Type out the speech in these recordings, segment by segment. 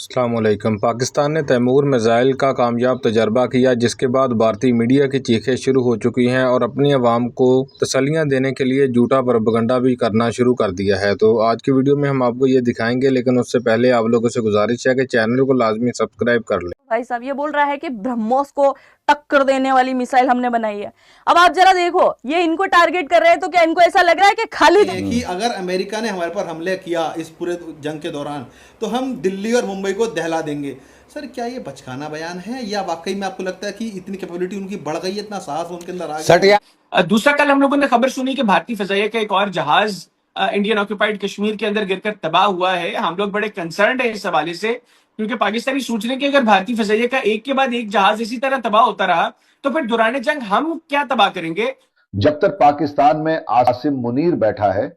अस्सलाम वालेकुम। पाकिस्तान ने तैमूर मिसाइल का कामयाब तजर्बा किया, जिसके बाद भारतीय मीडिया की चीखें शुरू हो चुकी हैं और अपनी आवाम को तसल्लियां देने के लिए झूठा प्रोपेगेंडा भी करना शुरू कर दिया है। तो आज की वीडियो में हम आपको ये दिखाएंगे, लेकिन उससे पहले आप लोगों से गुजारिश है कि चैनल को लाजमी सब्सक्राइब कर लें। भाई साहब ये बोल रहा है कि ब्रह्मोस को टक्कर देने वाली मिसाइल हमने बनाई है। अब आप जरा देखो, ये इनको टारगेट कर रहे हैं, तो क्या इनको ऐसा लग रहा है कि खाली कि अगर अमेरिका ने हमारे पर हमले किया इस पूरे जंग के दौरान तो हम दिल्ली और मुंबई को दहला देंगे। सर क्या ये बचकाना बयान है या वाकई में आपको लगता है कि इतनी कैपेबिलिटी उनकी बढ़ गई है, इतना साहस उनके अंदर आ गया? दूसरा, कल हम लोगों ने खबर सुनी कि भारतीय फिजाइया का एक और जहाज इंडियन ऑक्यूपाइड कश्मीर के अंदर गिरकर तबाह हुआ है। हम लोग बड़े कंसर्न है इस हवाले से, क्योंकि पाकिस्तानी सोच रहे हैं कि अगर भारतीय फिजाइया का एक के बाद एक जहाज इसी तरह तबाह होता रहा तो फिर दौरान जंग हम क्या तबाह करेंगे। जब तक पाकिस्तान में आसिम मुनीर बैठा है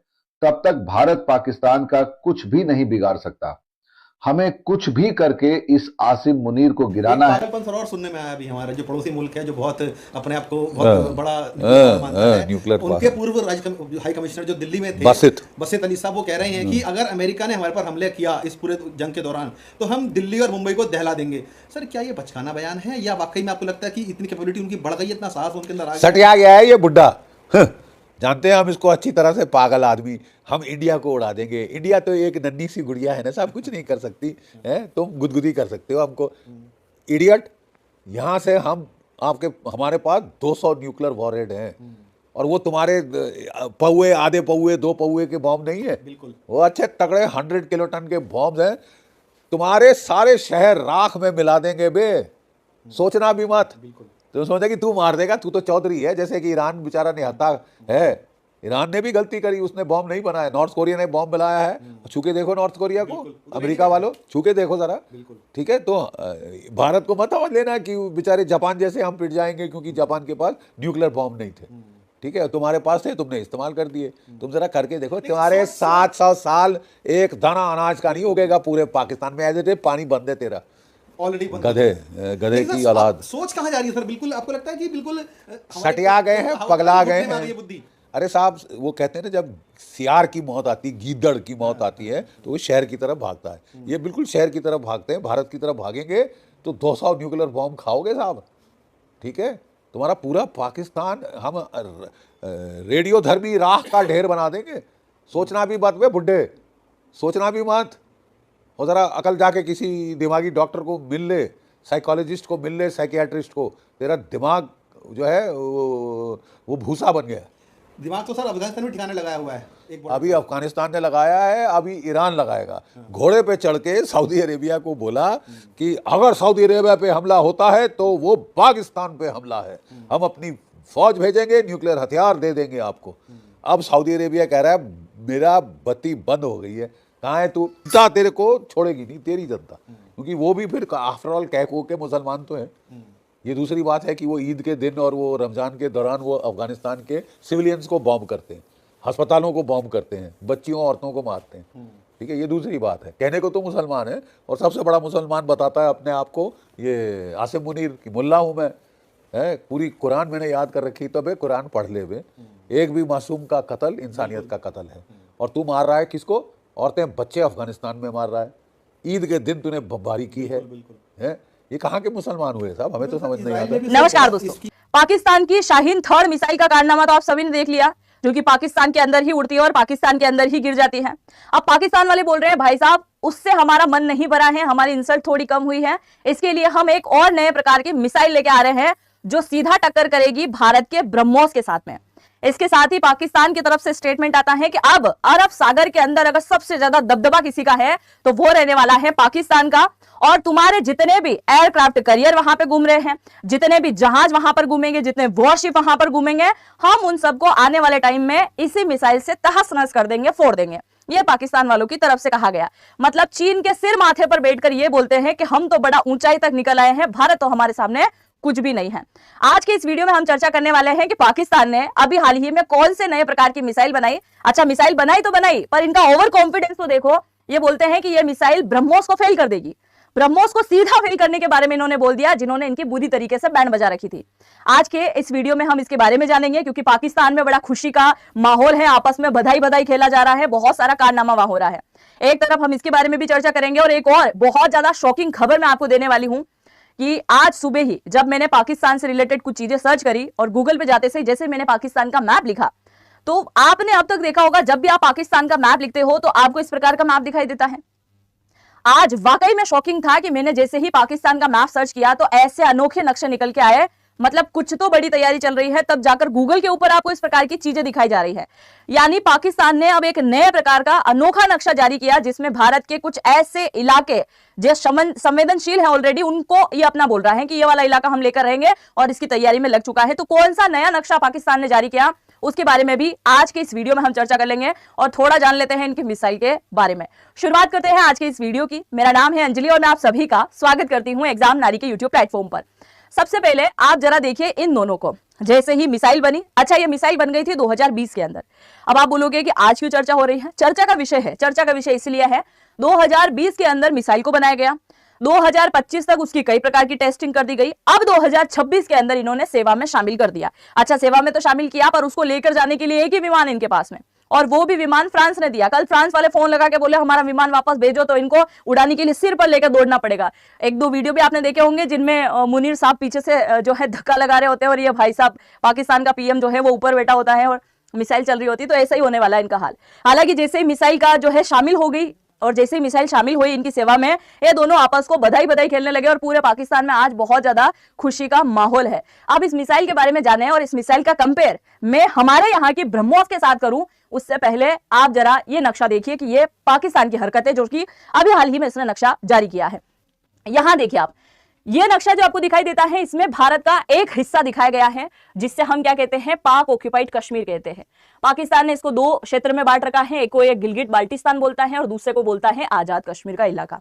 तब तक भारत पाकिस्तान का कुछ भी नहीं बिगाड़ सकता। हमें कुछ भी करके इस आसिम मुनीर को गिराना है। पागलपन सर और सुनने में आया अभी हमारा जो पड़ोसी मुल्क है, जो बहुत अपने आप को बहुत बड़ा मानता है, उनके पूर्व हाई कमिश्नर जो दिल्ली में थे बसित अली साहब, वो कह रहे हैं कि अगर अमेरिका ने हमारे पर हमले किया इस पूरे जंग के दौरान तो हम दिल्ली और मुंबई को दहला देंगे। सर क्या ये बचकाना बयान है या वाकई में आपको लगता है कि इतनी कैपेबिलिटी उनकी बढ़ गई है, इतना साहस उनके अंदर आ गया? सटिया गया है ये बुड्ढा। जानते हैं हम इसको अच्छी तरह से, पागल आदमी। हम इंडिया को उड़ा देंगे। इंडिया तो एक नन्ही सी गुड़िया है ना साहब, कुछ नहीं कर सकती है। तुम गुदगुदी कर सकते हो हमको, इडियट। यहाँ से हम आपके हमारे पास 200 न्यूक्लियर वॉरहेड हैं और वो तुम्हारे पौए, आधे पौए, 2 पौए के बॉम्ब नहीं है। बिल्कुल वो अच्छे तगड़े 100 किलोटन के बॉम्ब हैं। तुम्हारे सारे शहर राख में मिला देंगे बे, सोचना भी मत। तो सोचा कि तू मार देगा, तू तो चौधरी है। जैसे कि ईरान बेचारा निहत्था है, ईरान ने भी गलती करी, उसने बॉम्ब नहीं बनाया। नॉर्थ कोरिया ने बॉम्ब बनाया है, छू के देखो नॉर्थ कोरिया को, अमेरिका वालों छू के देखो जरा, ठीक है। तो भारत को मत समझ लेना कि बेचारे जापान जैसे हम पिट जाएंगे, क्योंकि जापान के पास न्यूक्लियर बॉम्ब नहीं थे, ठीक है। तुम्हारे पास थे, तुमने इस्तेमाल कर दिए। तुम जरा करके देखो, तुम्हारे 700 साल एक दाना अनाज का नहीं उगेगा पूरे पाकिस्तान में। एज ए पानी बंद है तेरा ऑलरेडी गधे की औलाद। सोच कहाँ जा रही है सर? बिल्कुल आपको लगता है कि बिल्कुल सटिया गए हैं, पगला गए हैं। बुद्धि अरे साहब, वो कहते हैं ना, जब सियार की मौत आती, गीदड़ की मौत आती है तो वो शहर की तरफ भागता है। ये बिल्कुल शहर की तरफ भागते हैं। भारत की तरफ भागेंगे तो 200 न्यूक्लियर बॉम्ब खाओगे साहब, ठीक है। तुम्हारा पूरा पाकिस्तान हम रेडियोधर्मी राख का ढेर बना देंगे। सोचना भी मत बे बुड्ढे, सोचना भी मत। और ज़रा अकल जाके किसी दिमागी डॉक्टर को मिल ले, साइकोलॉजिस्ट को मिल ले, साइकियाट्रिस्ट को। तेरा दिमाग जो है वो भूसा बन गया। दिमाग तो सर अफगानिस्तान में ठिकाने लगाया हुआ है। अभी अफगानिस्तान ने लगाया है, अभी ईरान लगाएगा। घोड़े पे चढ़ के सऊदी अरेबिया को बोला कि अगर सऊदी अरेबिया पे हमला होता है तो वो पाकिस्तान पे हमला है, हम अपनी फौज भेजेंगे, न्यूक्लियर हथियार दे देंगे आपको। अब सऊदी अरेबिया कह रहा है मेरा बत्ती बंद हो गई है। कहाँ है तू? जनता तेरे को छोड़ेगी नहीं, तेरी जनता, क्योंकि वो भी फिर आफ्टर ऑल कह के मुसलमान तो है। ये दूसरी बात है कि वो ईद के दिन और वो रमज़ान के दौरान वो अफगानिस्तान के सिविलियंस को बॉम्ब करते हैं, अस्पतालों को बॉम्ब करते हैं, बच्चियों औरतों को मारते हैं, ठीक है। ये दूसरी बात है। कहने को तो मुसलमान है, और सबसे बड़ा मुसलमान बताता है अपने आप को ये आसिम मुनीर की मुल्ला हूँ मैं, है। पूरी कुरान मैंने याद कर रखी, तो बे कुरान पढ़ ले बे। एक भी मासूम का कत्ल इंसानियत का कत्ल है, और तू मार रहा है किसको? औरतें बच्चे अफगानिस्तान में मार रहा है। ईद के दिन तूने बमबारी की है। ये कहाँ के मुसलमान हुए साहब? हमें तो समझ नहीं आता। नमस्कार दोस्तों, पाकिस्तान की शाहीन थर्ड मिसाइल का कारनामा तो आप सभी ने देख लिया, जो कि पाकिस्तान के अंदर ही उड़ती है और पाकिस्तान के अंदर ही गिर जाती है। अब पाकिस्तान वाले बोल रहे हैं भाई साहब उससे हमारा मन नहीं भरा है, हमारी इंसल्ट थोड़ी कम हुई है, इसके लिए हम एक और नए प्रकार की मिसाइल लेके आ रहे हैं जो सीधा टक्कर करेगी भारत के ब्रह्मोस के साथ में। इसके साथ ही पाकिस्तान की तरफ से स्टेटमेंट आता है कि अब अरब सागर के अंदर अगर सबसे ज्यादा दबदबा किसी का है तो वो रहने वाला है पाकिस्तान का। और तुम्हारे जितने भी एयरक्राफ्ट करियर वहां पे घूम रहे हैं, जितने भी जहाज वहां पर घूमेंगे, जितने वॉरशिप वहां पर घूमेंगे, हम उन सबको आने वाले टाइम में इसी मिसाइल से तहस नहस कर देंगे, फोड़ देंगे। ये पाकिस्तान वालों की तरफ से कहा गया। मतलब चीन के सिर माथे पर बैठकर ये बोलते हैं कि हम तो बड़ा ऊंचाई तक निकल आए हैं, भारत तो हमारे सामने कुछ भी नहीं है। आज के इस वीडियो में हम चर्चा करने वाले हैं कि पाकिस्तान ने अभी हाल ही में कौन से नए प्रकार की मिसाइल बनाई। अच्छा, मिसाइल बनाई तो बनाई, पर इनका ओवर कॉन्फिडेंस तो देखो। ये बोलते हैं कि ये मिसाइल ब्रह्मोस को फेल कर देगी। ब्रह्मोस को सीधा फेल करने के बारे में इन्होंने बोल दिया, जिन्होंने इनकी बुरी तरीके से बैंड बजा रखी थी। आज के इस वीडियो में हम इसके बारे में जानेंगे, क्योंकि पाकिस्तान में बड़ा खुशी का माहौल है, आपस में बधाई बधाई खेला जा रहा है, बहुत सारा कारनामा वहां हो रहा है। एक तरफ हम इसके बारे में भी चर्चा करेंगे, और एक और बहुत ज्यादा शॉकिंग खबर मैं आपको देने वाली हूं कि आज सुबह ही जब मैंने पाकिस्तान से रिलेटेड कुछ चीजें सर्च करी और गूगल पे जाते से जैसे मैंने पाकिस्तान का मैप लिखा, तो आपने अब तक देखा होगा जब भी आप पाकिस्तान का मैप लिखते हो तो आपको इस प्रकार का मैप दिखाई देता है। आज वाकई में शॉकिंग था कि मैंने जैसे ही पाकिस्तान का मैप सर्च किया तो ऐसे अनोखे नक्शे निकल के आए, मतलब कुछ तो बड़ी तैयारी चल रही है। तब जाकर गूगल के ऊपर आपको इस प्रकार की चीजें दिखाई जा रही है। यानी पाकिस्तान ने अब एक नए प्रकार का अनोखा नक्शा जारी किया, जिसमें भारत के कुछ ऐसे इलाके जो संवेदनशील है ऑलरेडी, उनको ये अपना बोल रहा है कि ये वाला इलाका हम लेकर रहेंगे, और इसकी तैयारी में लग चुका है। तो कौन सा नया नक्शा पाकिस्तान ने जारी किया, उसके बारे में भी आज के इस वीडियो में हम चर्चा कर लेंगे और थोड़ा जान लेते हैं इनकी मिसाइल के बारे में। शुरुआत करते हैं आज के इस वीडियो की। मेरा नाम है अंजलि और मैं आप सभी का स्वागत करती हूं एग्जाम नारी के यूट्यूब प्लेटफॉर्म पर। सबसे पहले आप जरा देखिए इन दोनों को, जैसे ही मिसाइल बनी, अच्छा ये मिसाइल बन गई थी 2020 के अंदर। अब आप बोलोगे कि आज क्यों चर्चा हो रही है? चर्चा का विषय इसलिए है 2020 के अंदर मिसाइल को बनाया गया, 2025 तक उसकी कई प्रकार की टेस्टिंग कर दी गई, अब 2026 के अंदर इन्होंने सेवा में शामिल कर दिया। अच्छा, सेवा में तो शामिल किया, पर उसको लेकर जाने के लिए एक ही विमान इनके पास में, और वो भी विमान फ्रांस ने दिया। कल फ्रांस वाले फोन लगा के बोले हमारा विमान वापस भेजो, तो इनको उड़ाने के लिए सिर पर लेकर दौड़ना पड़ेगा। एक दो वीडियो भी आपने देखे होंगे जिनमें मुनीर साहब पीछे से जो है धक्का लगा रहे होते हैं, और ये भाई साहब पाकिस्तान का पीएम जो है वो ऊपर बैठा होता है और मिसाइल चल रही होती है। तो ऐसा ही होने वाला है इनका हाल। हालांकि जैसे ही मिसाइल का जो है शामिल हो गई, और जैसे ही मिसाइल शामिल हुई इनकी सेवा में, ये दोनों आपस को बधाई बधाई खेलने लगे, और पूरे पाकिस्तान में आज बहुत ज्यादा खुशी का माहौल है। अब इस मिसाइल के बारे में जाने, और इस मिसाइल का कंपेयर मैं हमारे यहाँ की ब्रह्मोस के साथ करूं, उससे पहले आप जरा ये नक्शा देखिए कि ये पाकिस्तान की हरकत है, जो कि अभी हाल ही में इसने नक्शा जारी किया है। यहां देखिए आप, ये नक्शा जो आपको दिखाई देता है, इसमें भारत का एक हिस्सा दिखाया गया है, जिससे हम क्या कहते हैं, पाक ऑक्यूपाइड कश्मीर कहते हैं। पाकिस्तान ने इसको दो क्षेत्र में बांट रखा है, एक को एक गिलगिट बाल्टिस्तान बोलता है और दूसरे को बोलता है आजाद कश्मीर का इलाका।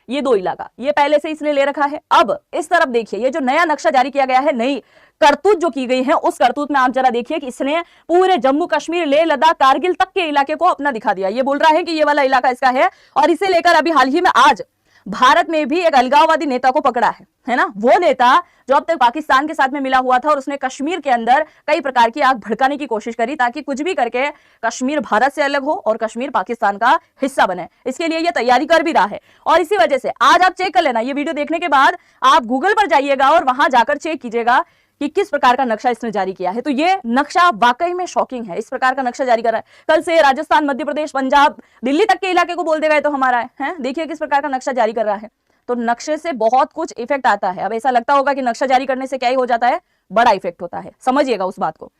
ये दो इलाका ये पहले से इसने ले रखा है। अब इस तरफ देखिए, ये जो नया नक्शा जारी किया गया है, नई करतूत जो की गई है, उस करतूत में आप जरा देखिए कि इसने पूरे जम्मू कश्मीर, लेह लद्दाख, कारगिल तक के इलाके को अपना दिखा दिया। ये बोल रहा है कि ये वाला इलाका इसका है, और इसे लेकर अभी हाल ही में आज भारत में भी एक अलगाववादी नेता को पकड़ा है ना, वो नेता जो अब तक पाकिस्तान के साथ में मिला हुआ था, और उसने कश्मीर के अंदर कई प्रकार की आग भड़काने की कोशिश करी, ताकि कुछ भी करके कश्मीर भारत से अलग हो और कश्मीर पाकिस्तान का हिस्सा बने। इसके लिए ये तैयारी कर भी रहा है, और इसी वजह से आज आप चेक कर लेना, ये वीडियो देखने के बाद आप गूगल पर जाइएगा और वहां जाकर चेक कीजिएगा कि किस प्रकार का नक्शा इसने जारी किया है। तो ये नक्शा वाकई में शॉकिंग है, इस प्रकार का नक्शा जारी कर रहा है। कल से राजस्थान, मध्य प्रदेश, पंजाब, दिल्ली तक के इलाके को बोल देगा तो हमारा है। देखिए किस प्रकार का नक्शा जारी कर रहा है। तो नक्शे से बहुत कुछ इफेक्ट आता है। अब ऐसा लगता होगा कि नक्शा जारी करने से क्या ही हो जाता है, बड़ा इफेक्ट होता है, समझिएगा उस बात को।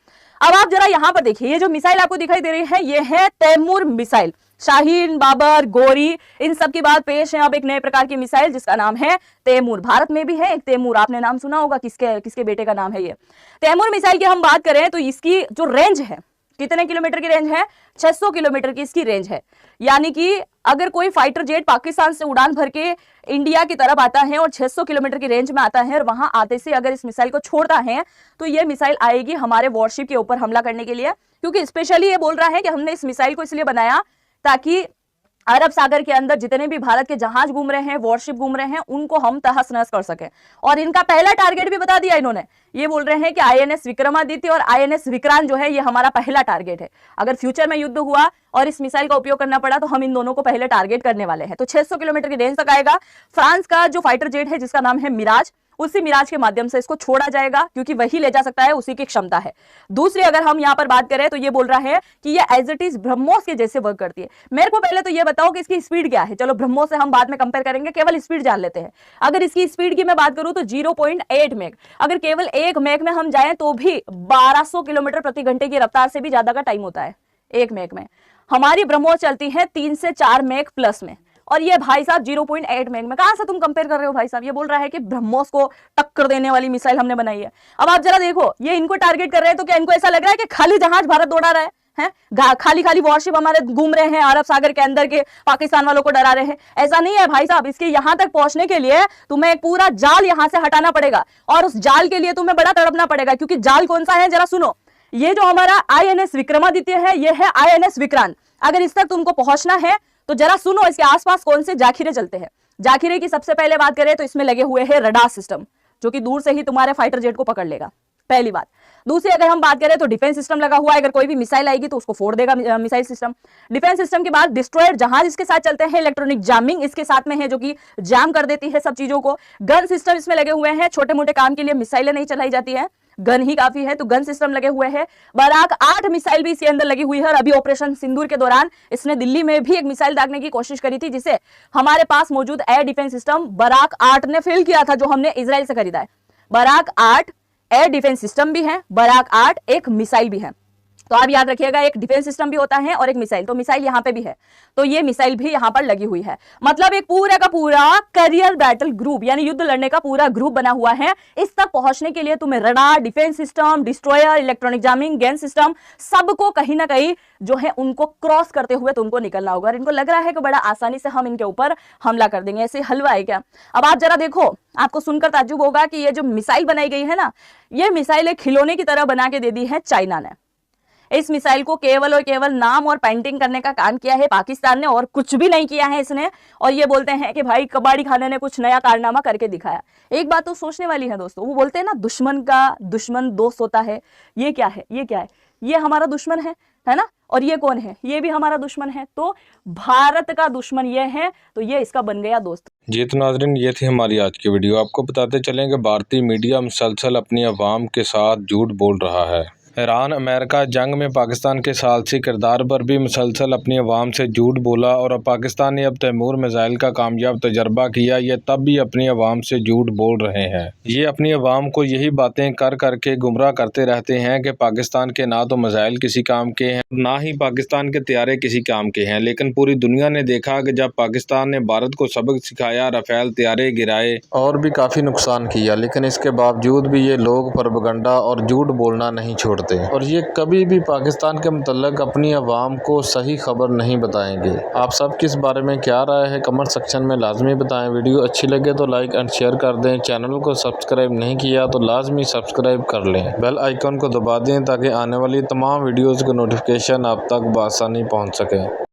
अब आप जरा यहां पर देखिए, ये जो मिसाइल आपको दिखाई दे रही है, ये है तैमूर मिसाइल। शाहीन, बाबर, गौरी, इन सब की बात पेश है। अब एक नए प्रकार की मिसाइल जिसका नाम है तैमूर। भारत में भी है एक तैमूर, आपने नाम सुना होगा, किसके बेटे का नाम है ये तैमूर मिसाइल की हम बात करें तो इसकी जो रेंज है, कितने किलोमीटर की रेंज है? 600 किलोमीटर की इसकी रेंज है। यानी कि अगर कोई फाइटर जेट पाकिस्तान से उड़ान भर के इंडिया की तरफ आता है और 600 किलोमीटर की रेंज में आता है, और वहां आते से अगर इस मिसाइल को छोड़ता है, तो ये मिसाइल आएगी हमारे वॉरशिप के ऊपर हमला करने के लिए। क्योंकि स्पेशली ये बोल रहा है कि हमने इस मिसाइल को इसलिए बनाया ताकि अरब सागर के अंदर जितने भी भारत के जहाज घूम रहे हैं, वॉरशिप घूम रहे हैं, उनको हम तहस नहस कर सके। और इनका पहला टारगेट भी बता दिया इन्होंने। ये बोल रहे हैं कि आईएनएस विक्रमादित्य और आईएनएस विक्रांत जो है, ये हमारा पहला टारगेट है। अगर फ्यूचर में युद्ध हुआ और इस मिसाइल का उपयोग करना पड़ा, तो हम इन दोनों को पहले टारगेट करने वाले हैं। तो 600 किलोमीटर की रेंज तक आएगा। फ्रांस का जो फाइटर जेट है जिसका नाम है मिराज, उसी मिराज के माध्यम से इसको छोड़ा जाएगा, क्योंकि वही ले जा सकता है, उसी की क्षमता है। दूसरी अगर हम यहाँ पर बात करें तो ये बोल रहा है कि ये एज इट इज ब्रह्मोस के जैसे वर्क करती है। मेरे को पहले तो ये बताओ कि इसकी स्पीड क्या है। चलो ब्रह्मोस से हम बाद में कंपेयर करेंगे, केवल स्पीड जान लेते हैं। अगर इसकी स्पीड की मैं बात करूं तो 0.8 मैक। अगर केवल 1 मैक में हम जाएं तो भी 1200 किलोमीटर प्रति घंटे की रफ्तार से भी ज्यादा का टाइम होता है 1 मैक में। हमारी ब्रह्मोस चलती है 3 से 4 मैक प्लस में, और ये भाई साहब 0.8 मैक में। कहां से तुम कंपेयर कर रहे हो भाई साहब? ये बोल रहा है कि ब्रह्मोस को टक्कर देने वाली मिसाइल हमने बनाई है। अब आप जरा देखो, ये इनको टारगेट कर रहे हैं, तो क्या इनको ऐसा लग रहा है कि खाली जहाज भारत दौड़ा रहा है, खाली खाली वॉरशिप हमारे घूम रहे हैं अरब सागर के अंदर के पाकिस्तान वालों को डरा रहे हैं? ऐसा नहीं है भाई साहब। इसके यहां तक पहुंचने के लिए तुम्हें एक पूरा जाल यहां से हटाना पड़ेगा, और उस जाल के लिए तुम्हें बड़ा तड़पना पड़ेगा। क्योंकि जाल कौन सा है जरा सुनो। ये जो हमारा आईएनएस विक्रमादित्य है, ये है आईएनएस विक्रांत। अगर इस तक तुमको पहुंचना है तो जरा सुनो इसके आसपास कौन से जाखिरे चलते हैं। जाकिरे की सबसे पहले बात करें तो इसमें लगे हुए हैं रडार सिस्टम, जो कि दूर से ही तुम्हारे फाइटर जेट को पकड़ लेगा, पहली बात। दूसरी अगर हम बात करें तो डिफेंस सिस्टम लगा हुआ है, अगर कोई भी मिसाइल आएगी तो उसको फोड़ देगा मिसाइल सिस्टम। डिफेंस सिस्टम के बाद डिस्ट्रॉयर जहाज इसके साथ चलते हैं, इलेक्ट्रॉनिक जैमिंग इसके साथ में है जो कि जैम कर देती है सब चीजों को। गन सिस्टम इसमें लगे हुए हैं, छोटे मोटे काम के लिए मिसाइलें नहीं चलाई जाती है, गन ही काफी है, तो गन सिस्टम लगे हुए हैं। बराक 8 मिसाइल भी इसके अंदर लगी हुई है, और अभी ऑपरेशन सिंदूर के दौरान इसने दिल्ली में भी एक मिसाइल दागने की कोशिश करी थी, जिसे हमारे पास मौजूद एयर डिफेंस सिस्टम बराक 8 ने फेल किया था, जो हमने इजराइल से खरीदा है। बराक 8 एयर डिफेंस सिस्टम भी है, बराक 8 एक मिसाइल भी है। तो आप याद रखिएगा, एक डिफेंस सिस्टम भी होता है और एक मिसाइल, तो मिसाइल यहां पे भी है, तो ये मिसाइल भी यहां पर लगी हुई है। मतलब एक पूरा का पूरा करियर बैटल ग्रुप, यानी युद्ध लड़ने का पूरा ग्रुप बना हुआ है। इस तक पहुंचने के लिए तुम्हें radar, defence system, destroyer, electronic jamming, gun system, सबको कहीं ना कहीं जो है उनको क्रॉस करते हुए तुमको निकलना होगा। और इनको लग रहा है कि बड़ा आसानी से हम इनके ऊपर हमला कर देंगे, ऐसे हलवा है क्या? अब आप जरा देखो, आपको सुनकर ताज्जुब होगा कि ये जो मिसाइल बनाई गई है ना, ये मिसाइल एक खिलौने की तरह बना के दे दी है चाइना ने। इस मिसाइल को केवल और केवल नाम और पेंटिंग करने का काम किया है पाकिस्तान ने, और कुछ भी नहीं किया है इसने। और ये बोलते हैं कि भाई कबाड़ी खाने ने कुछ नया कारनामा करके दिखाया। एक बात तो सोचने वाली है दोस्तों, वो बोलते हैं ना दुश्मन का दुश्मन दोस्त होता है। ये क्या है, ये क्या है? ये हमारा दुश्मन है ना? और ये कौन है? ये भी हमारा दुश्मन है। तो भारत का दुश्मन ये है, तो ये इसका बन गया दोस्त। जी तो नाज़रीन, ये थी हमारी आज की वीडियो। आपको बताते चलें कि भारतीय मीडिया मुसलसल अपनी अवाम के साथ झूठ बोल रहा है। ईरान अमेरिका जंग में पाकिस्तान के सालसी किरदार पर भी मुसलसल अपनी अवाम से झूठ बोला, और अब पाकिस्तान ने अब तैमूर मिसाइल का कामयाब तजर्बा किया, ये तब भी अपनी अवाम से झूठ बोल रहे हैं। ये अपनी अवाम को यही बातें कर करके गुमराह करते रहते हैं कि पाकिस्तान के ना तो मिसाइल किसी काम के हैं, ना ही पाकिस्तान के तैयारे किसी काम के हैं। लेकिन पूरी दुनिया ने देखा कि जब पाकिस्तान ने भारत को सबक सिखाया, राफेल तैयारे गिराए और भी काफ़ी नुकसान किया, लेकिन इसके बावजूद भी ये लोग प्रोपेगेंडा और झूठ बोलना नहीं छोड़ते, और ये कभी भी पाकिस्तान के मुतल्लिक अपनी अवाम को सही खबर नहीं बताएंगे। आप सब किस बारे में क्या राय है, कमेंट सेक्शन में लाजमी बताएं। वीडियो अच्छी लगे तो लाइक एंड शेयर कर दें। चैनल को सब्सक्राइब नहीं किया तो लाजमी सब्सक्राइब कर लें। बेल आइकन को दबा दें ताकि आने वाली तमाम वीडियोज़ की नोटिफिकेशन आप तक बआसानी पहुँच सके।